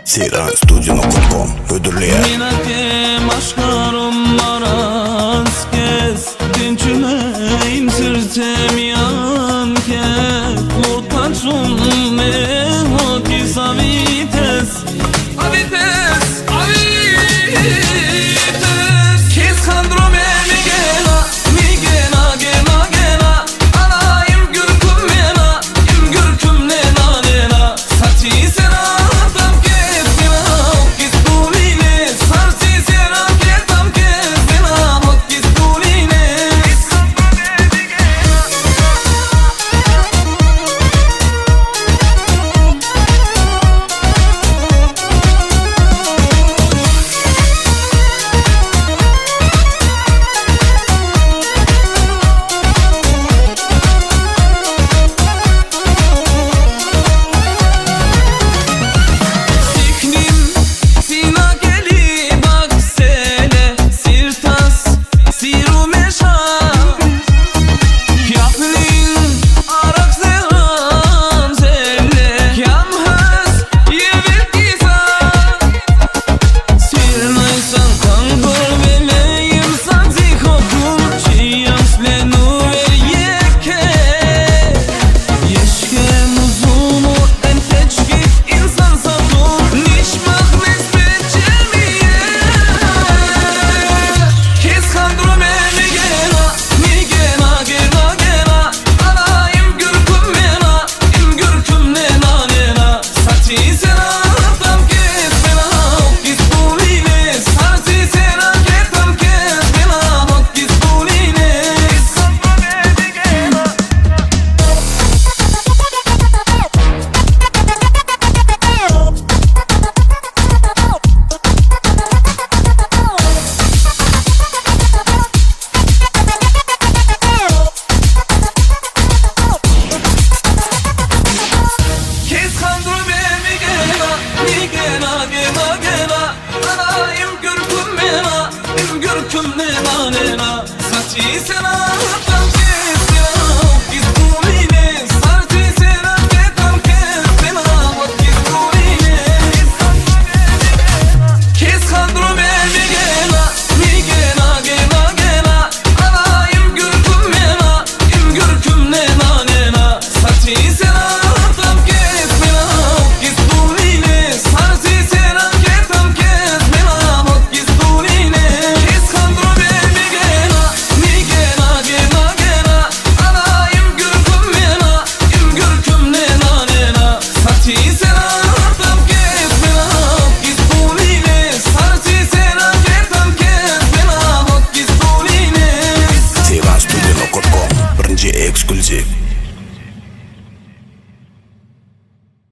Seyranstudio.com ödülüye Minakem aşkarım maraz kes Tinçümeyim sırtem yan kes Muhtaçım mehoti savites Avites, avites Kes kandrome mi gena gena Alayım gürküm mena, gürküm nena nena Saçı sena Gürküm nena nena Saçı sena tam kes Kes buline Saçı sena tam kes Sena kes buline Kes kandrome mi gena gena Alayım gürküm mena Gürküm nena nena Saçı sena tam kes Sena kes buline Saçı sena tam kes Sena kes buline Seyranstudio.com birinci eksklusif